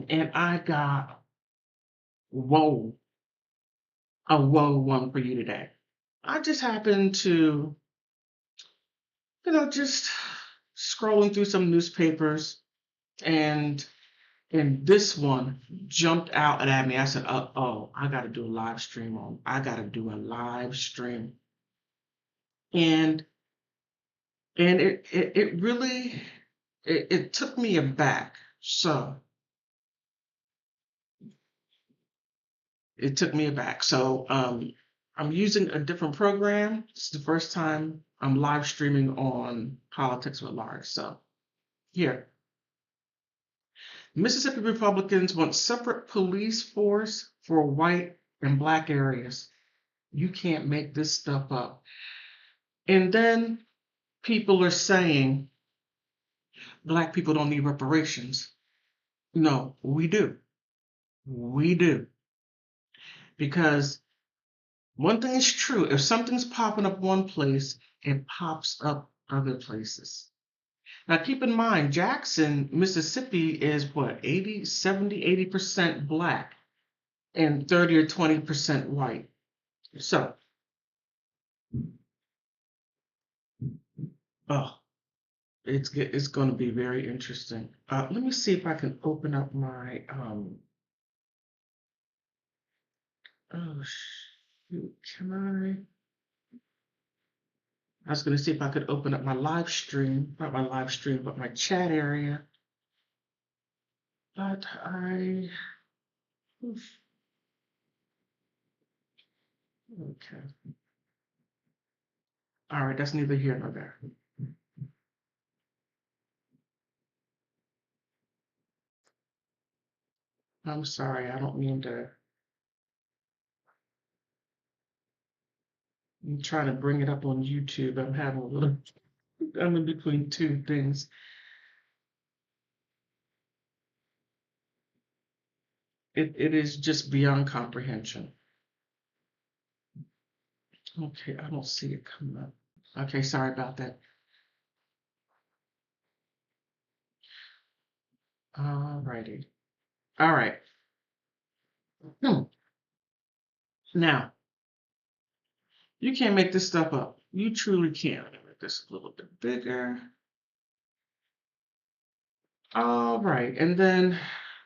And I got whoa, a whoa one for you today. I just happened to, just scrolling through some newspapers, and this one jumped out at me. I said, oh, I got to do a live stream on. I got to do a live stream. And it really it took me aback. So it took me aback. So I'm using a different program. It's the first time I'm live streaming on Politics with Large. So here, Mississippi Republicans want separate police force for white and black areas. You can't make this stuff up. And then people are saying black people don't need reparations. No, we do. We do. Because one thing is true, if something's popping up one place, it pops up other places. Now keep in mind, Jackson, Mississippi is what, 80, 70, 80% black and 30 or 20% white. So, oh, it's going to be very interesting. Let me see if I can open up my, oh, shoot, can I? I was going to see if I could open up my live stream, not my live stream, but my chat area. But oof, okay. All right, that's neither here nor there. I'm sorry, I don't mean to. I'm trying to bring it up on YouTube. I'm having a little, I'm in between two things. It is just beyond comprehension. Okay, I don't see it coming up. Okay, sorry about that. All righty. All right. Now, you can't make this stuff up. You truly can't. Let me make this a little bit bigger. All right, and then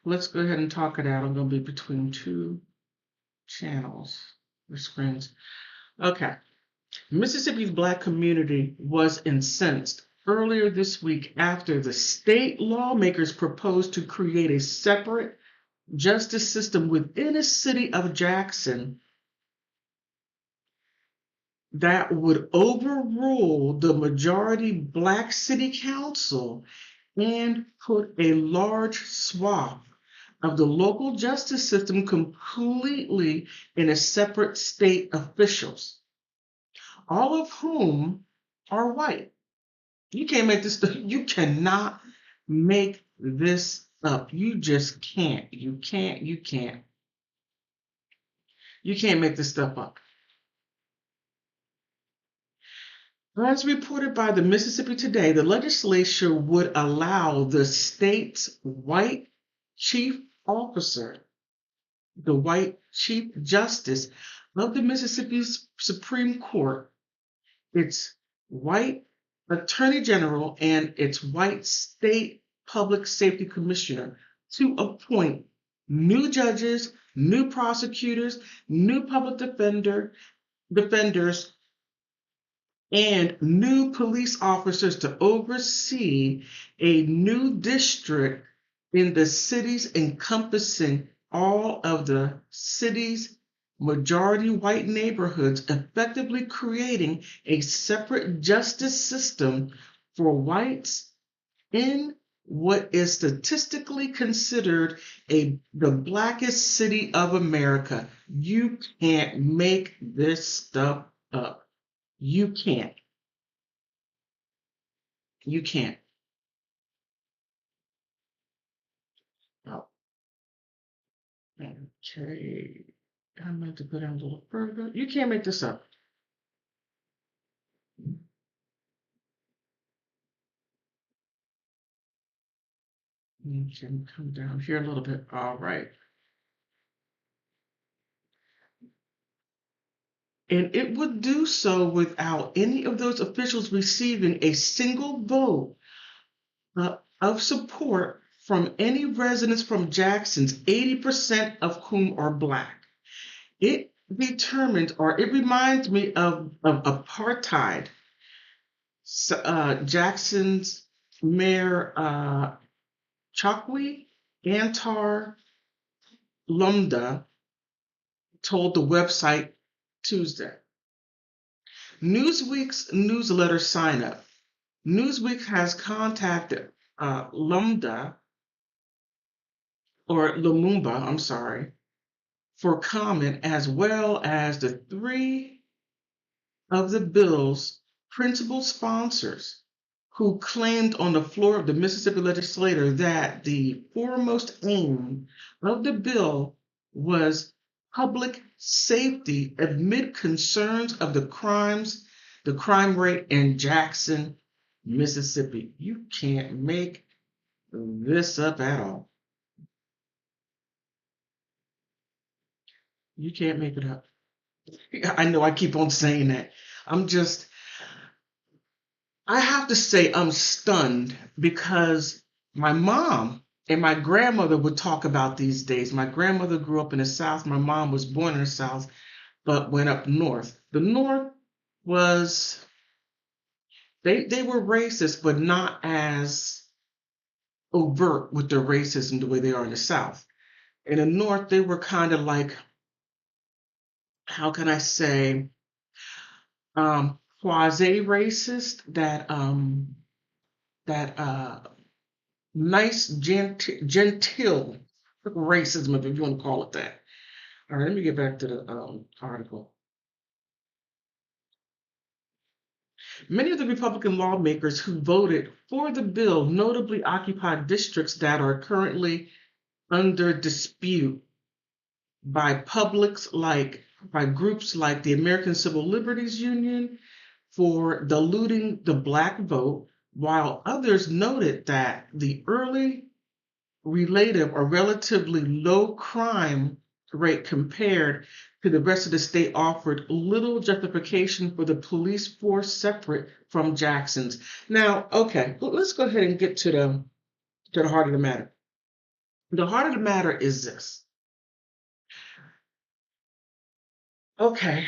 let's go ahead and talk it out. I'm going to be between two channels or screens. Okay. Mississippi's black community was incensed earlier this week after the state lawmakers proposed to create a separate justice system within the city of Jackson that would overrule the majority black city council and put a large swath of the local justice system completely in a separate state officials, all of whom are white. You can't make this stuff. You cannot make this up. You just can't. You can't. You can't. You can't make this stuff up. As reported by the Mississippi Today, the legislature would allow the state's white chief officer, the white chief justice of the Mississippi Supreme Court, its white attorney general, and its white state public safety commissioner to appoint new judges, new prosecutors, new public defenders, and new police officers to oversee a new district in the cities encompassing all of the city's majority white neighborhoods, effectively creating a separate justice system for whites in what is statistically considered the blackest city of America. You can't make this stuff up. You can't. You can't. Oh, okay. I'm going to go down a little further. You can't make this up. You can come down here a little bit. All right. And it would do so without any of those officials receiving a single vote of support from any residents from Jackson's, 80% of whom are Black. It determines, or it reminds me of apartheid. Jackson's Mayor Chokwe Antar Lumda told the website Tuesday. Newsweek's newsletter sign up. Newsweek has contacted Lumumba, I'm sorry, for comment, as well as the three of the bill's principal sponsors, who claimed on the floor of the Mississippi legislature that the foremost aim of the bill was public safety amid concerns of the crime rate in Jackson, Mississippi. You can't make this up at all. You can't make it up. I know I keep on saying that. I'm just, I have to say, I'm stunned because my mom and my grandmother would talk about these days. My grandmother grew up in the South. My mom was born in the South, but went up north. The North was, they were racist, but not as overt with their racism the way they are in the South. In the North, they were kind of like, how can I say, quasi-racist, that nice genteel racism, if you want to call it that. All right, let me get back to the article. Many of the Republican lawmakers who voted for the bill notably occupied districts that are currently under dispute by groups like the American Civil Liberties Union for diluting the Black vote, while others noted that the early relatively low crime rate compared to the rest of the state offered little justification for the police force separate from Jackson's. Now, okay, let's go ahead and get to the heart of the matter. The heart of the matter is this. Okay,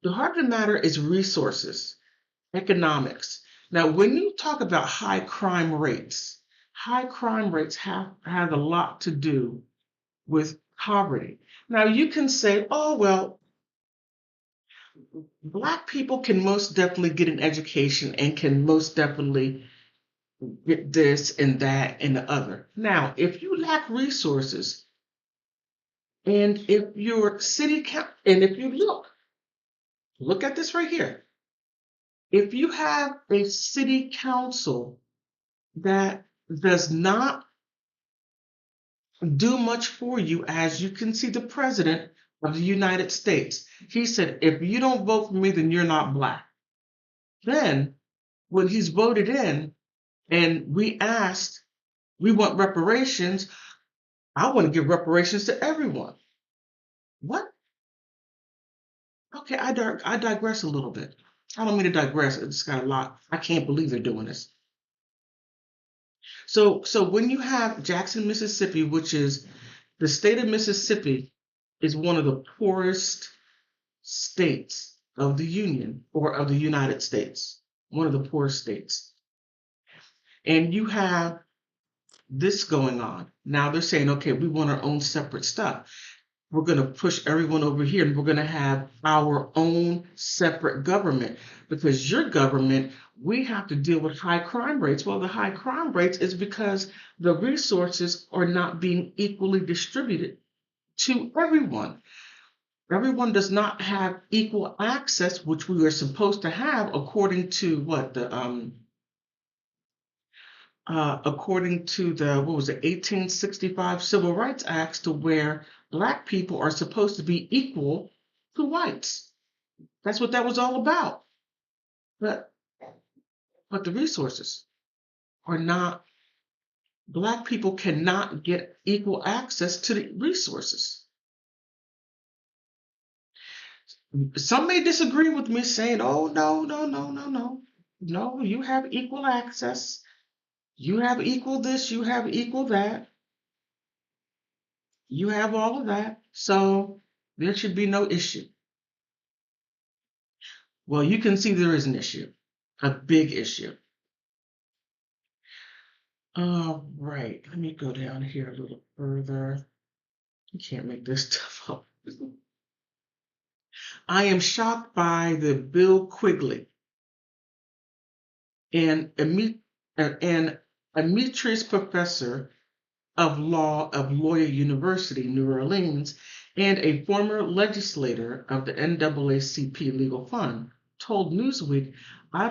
the heart of the matter is resources, economics. Now, when you talk about high crime rates have a lot to do with poverty. Now, you can say, oh, well, Black people can most definitely get an education and can most definitely get this and that and the other. Now, if you lack resources, and if your and if you look at this right here. If you have a city council that does not do much for you, as you can see the president of the United States, he said, if you don't vote for me, then you're not Black. Then when he's voted in and we want reparations, I want to give reparations to everyone. What? Okay, I digress a little bit. I don't mean to digress. It's got a lot. I can't believe they're doing this. So when you have Jackson, Mississippi, which is the state of Mississippi, is one of the poorest states of the Union or of the United States, one of the poorest states. And you have this going on. Now they're saying, okay, we want our own separate stuff. We're going to push everyone over here and we're going to have our own separate government because your government, we have to deal with high crime rates. Well, the high crime rates is because the resources are not being equally distributed to everyone. Everyone does not have equal access, which we are supposed to have according to what was it, 1865 Civil Rights Acts, to where Black people are supposed to be equal to whites. That's what that was all about. But the resources are not Black people cannot get equal access to the resources. Some may disagree with me saying, oh, no, no, no, no, no. No, you have equal access. You have equal this, you have equal that. You have all of that. So there should be no issue. Well, you can see there is an issue, a big issue. All right, let me go down here a little further. You can't make this stuff up. I am shocked by the Bill Quigley and Demetrius professor of law of Loyola University, New Orleans, and a former legislator of the NAACP Legal Fund, told Newsweek, I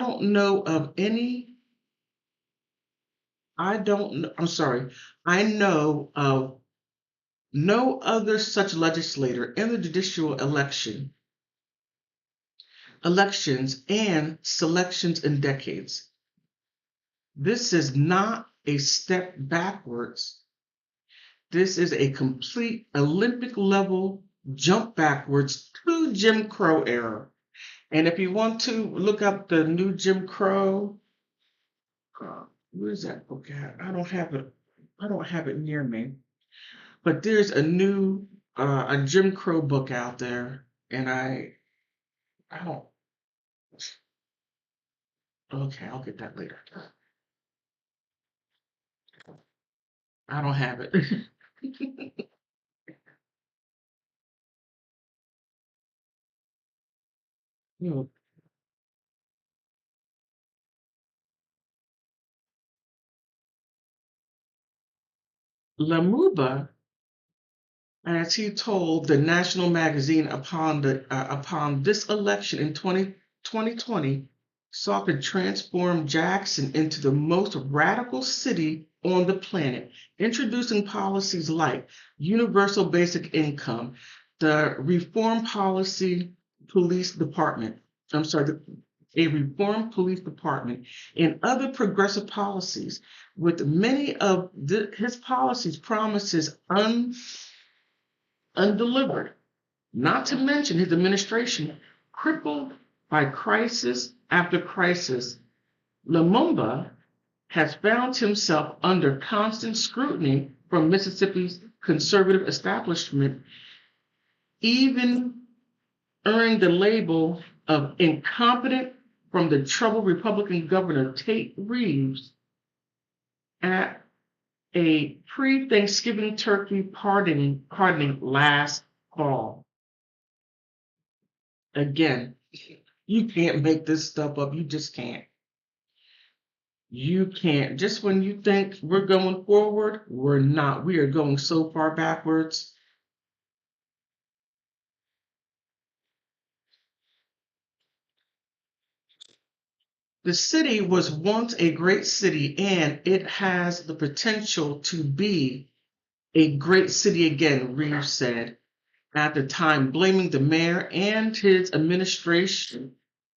know of no other such legislator in the judicial elections and selections in decades. This is not a step backwards. This is a complete Olympic level jump backwards to Jim Crow era. And if you want to look up the new Jim Crow, where's that book at? I don't have it. I don't have it near me. But there's a new a Jim Crow book out there, and I don't. Okay, I'll get that later. I don't have it. Hmm. Lamuba, as he told the national magazine upon this election in 2020, sought to transform Jackson into the most radical city on the planet, introducing policies like universal basic income, the reform policy police department. I'm sorry, a reformed police department, and other progressive policies, with many of his policies promises undelivered, not to mention his administration crippled by crisis after crisis. Lumumba has found himself under constant scrutiny from Mississippi's conservative establishment, even earning the label of incompetent from the troubled Republican Governor Tate Reeves at a pre-Thanksgiving turkey pardoning last fall. Again, you can't make this stuff up. You just can't. You can't. Just when you think we're going forward, we're not. We are going so far backwards. The city was once a great city, and it has the potential to be a great city again, Reeves said at the time, blaming the mayor and his administration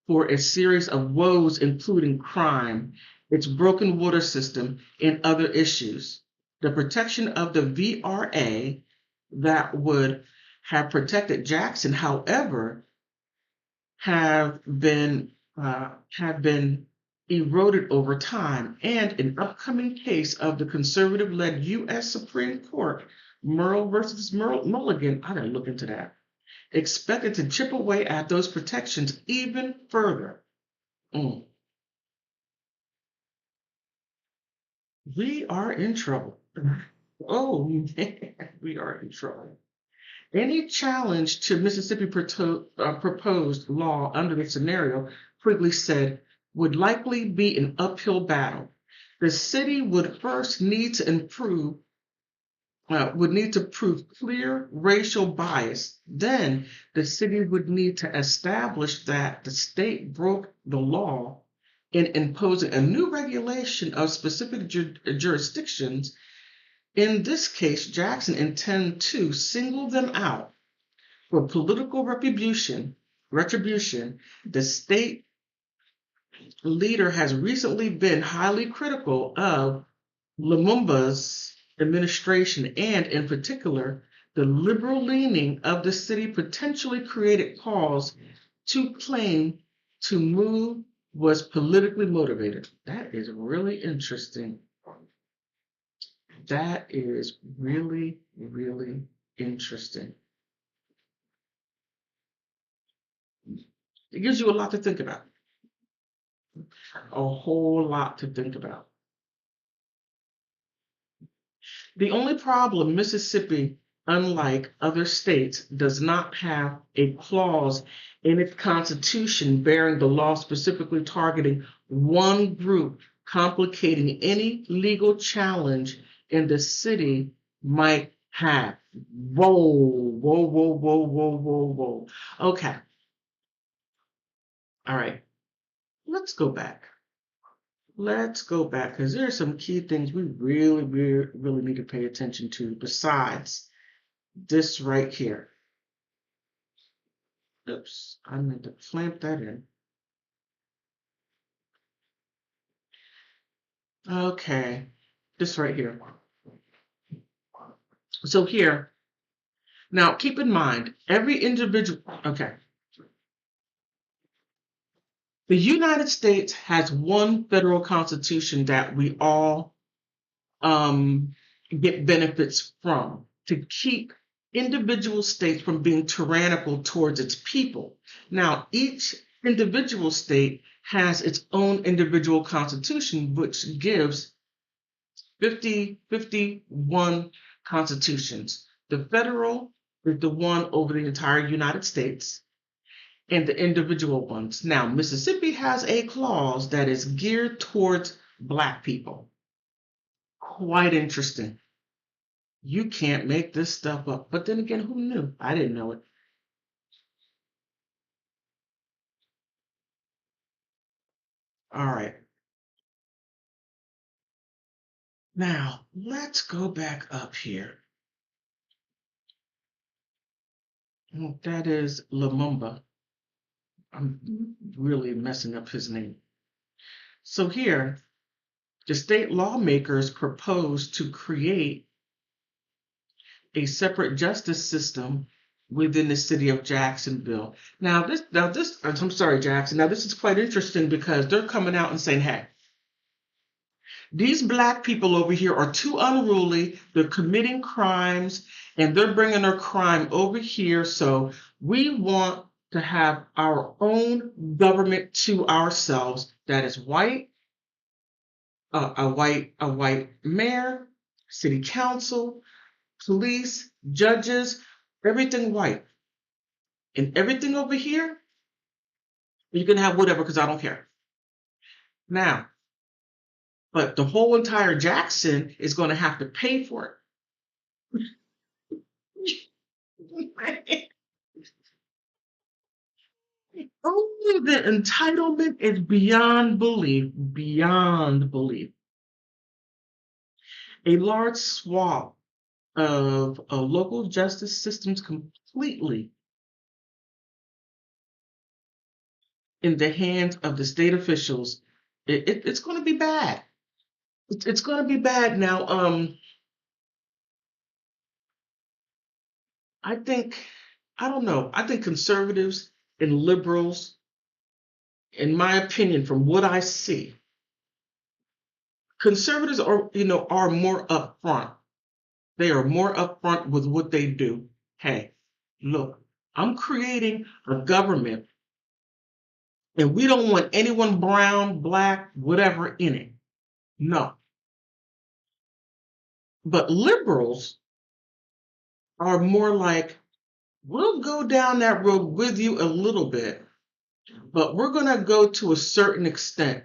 for a series of woes, including crime, its broken water system, and other issues. The protection of the VRA that would have protected Jackson, however, have been eroded over time, and an upcoming case of the conservative-led U.S. Supreme Court, Merle versus Mulligan, I gotta look into that, expected to chip away at those protections even further. Mm. We are in trouble. Oh, man, we are in trouble. Any challenge to Mississippi proposed law under the scenario, Quigley said, would likely be an uphill battle. The city would need to prove clear racial bias. Then the city would need to establish that the state broke the law in imposing a new regulation of specific jurisdictions. In this case, Jackson intended to single them out for political retribution. The state leader has recently been highly critical of Lumumba's administration and, in particular, the liberal leaning of the city potentially created cause to claim to move was politically motivated. That is really interesting. That is really, really interesting. It gives you a lot to think about, a whole lot to think about. The only problem, Mississippi, unlike other states, does not have a clause in its constitution bearing the law specifically targeting one group, complicating any legal challenge in the city might have. Whoa, whoa, whoa, whoa, whoa, whoa, whoa. Okay. All right. Let's go back. Let's go back because there are some key things we really, really, really need to pay attention to besides this right here. Oops, I meant to clamp that in. Okay, this right here. So here, now keep in mind, every individual, okay, the United States has one federal constitution that we all get benefits from to keep individual states from being tyrannical towards its people. Now, each individual state has its own individual constitution, which gives 51 constitutions. The federal is the one over the entire United States and the individual ones. Now, Mississippi has a clause that is geared towards Black people. Quite interesting. You can't make this stuff up. But then again, who knew? I didn't know it. All right. Now, let's go back up here. That is Lumumba. I'm really messing up his name. So here, the state lawmakers proposed to create a separate justice system within the city of Jacksonville. I'm sorry, Jackson. Now, this is quite interesting because they're coming out and saying, hey, these Black people over here are too unruly. They're committing crimes and they're bringing their crime over here. So we want to have our own government to ourselves that is white, a white mayor, city council, police, judges, everything white. And everything over here, you can have whatever because I don't care. Now, but the whole entire Jackson is going to have to pay for it. Oh, the entitlement is beyond belief, beyond belief. A large swath of local justice systems completely in the hands of the state officials. It's going to be bad. It's going to be bad. Now, I think, I don't know, I think conservatives and liberals, in my opinion, from what I see, conservatives are more upfront. They are more upfront with what they do. Hey, look, I'm creating a government and we don't want anyone brown, Black, whatever in it. No. But liberals are more like, we'll go down that road with you a little bit, but we're going to go to a certain extent.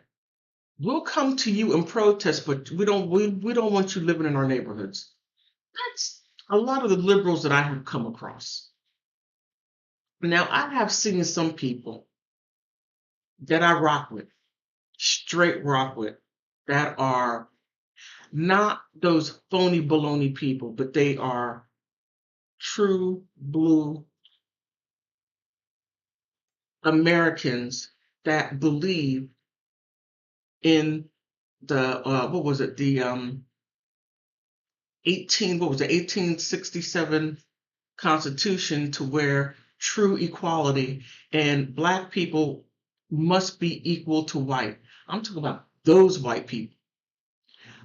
We'll come to you and protest, but we don't want you living in our neighborhoods. That's a lot of the liberals that I have come across. Now, I have seen some people that I rock with, straight rock with, that are not those phony baloney people, but they are true blue Americans that believe in the what was it, what was it, 1867 Constitution to where true equality and black people must be equal to white. I'm talking about those white people.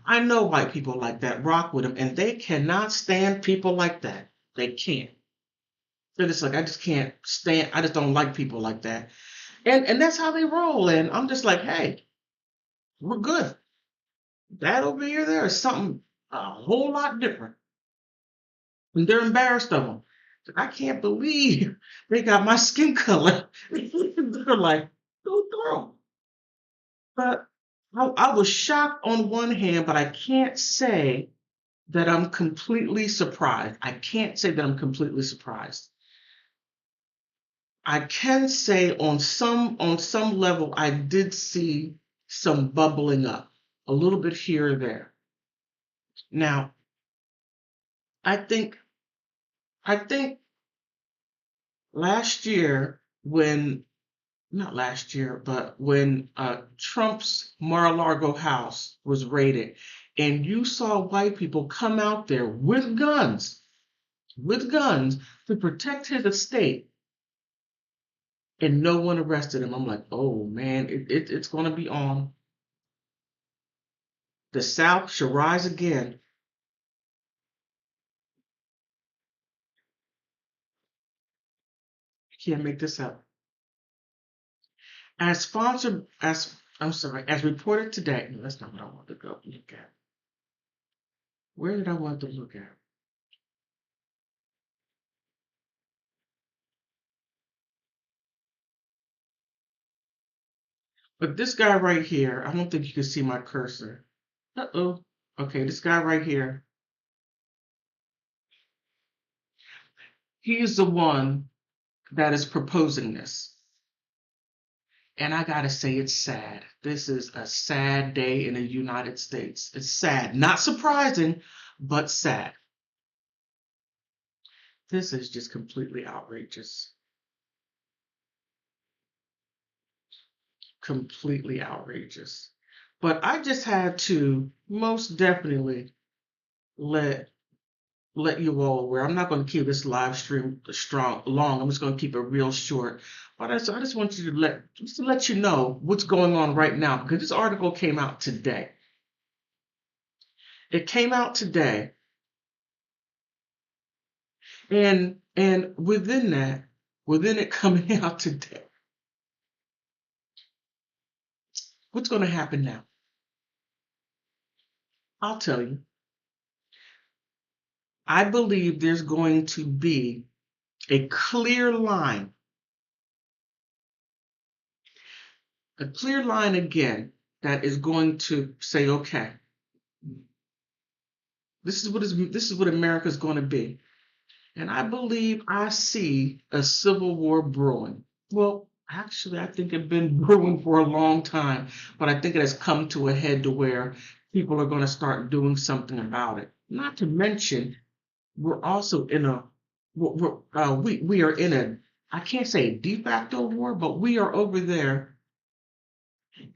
I know white people like that, rock with them, and they cannot stand people like that. They can't. They're just like, I just can't stand, I just don't like people like that. And that's how they roll. And I'm just like, hey, we're good. That over here, there is something a whole lot different. And they're embarrassed of them. I can't believe they got my skin color. They're like, go through. But I was shocked on one hand, but I can't say that I'm completely surprised. I can't say that I'm completely surprised. I can say on some level I did see some bubbling up, a little bit here or there. Now, I think I think last year when not last year, but when Trump's Mar-a-Lago house was raided, and you saw white people come out there with guns to protect his estate, and no one arrested him. I'm like, oh man, it's going to be on. The South shall rise again. You can't make this up. As sponsored, as I'm sorry, as reported today. No, that's not what I want to go look at. Where did I want to look at? But this guy right here, I don't think you can see my cursor. Uh-oh. Okay, this guy right here, he's the one that is proposing this. And I gotta say, it's sad. This is a sad day in the United States. It's sad. Not surprising, but sad. This is just completely outrageous. Completely outrageous. But I just had to most definitely let let you all aware. I'm not going to keep this live stream strong long. I'm just going to keep it real short. But I just want you to let you know what's going on right now because this article came out today. It came out today, and within it coming out today, what's going to happen now? I'll tell you. I believe there's going to be a clear line again that is going to say, okay, this is what America's going to be. And I believe I see a civil war brewing. Well, actually, I think it's been brewing for a long time, but I think it has come to a head to where people are going to start doing something about it. Not to mention, we're also in a we are in a I can't say a de facto war, but we are over there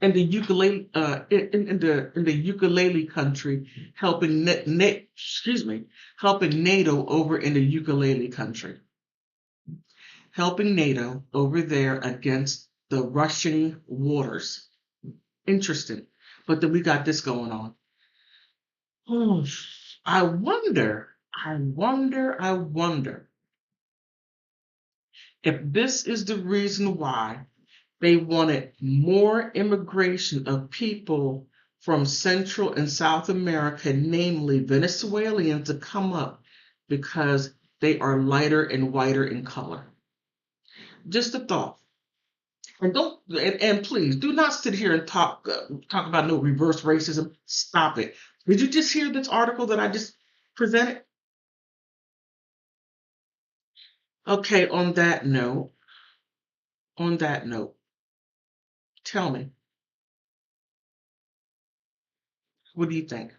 in the ukulele in the ukulele country helping helping NATO over in the ukulele country, helping NATO over there against the Russian waters. Interesting, but then we got this going on. Hmm. I wonder if this is the reason why they wanted more immigration of people from Central and South America, namely Venezuelans, to come up because they are lighter and whiter in color. Just a thought. And please do not sit here and talk about no reverse racism. Stop it. Did you just hear this article that I just presented? Okay, on that note, tell me, what do you think?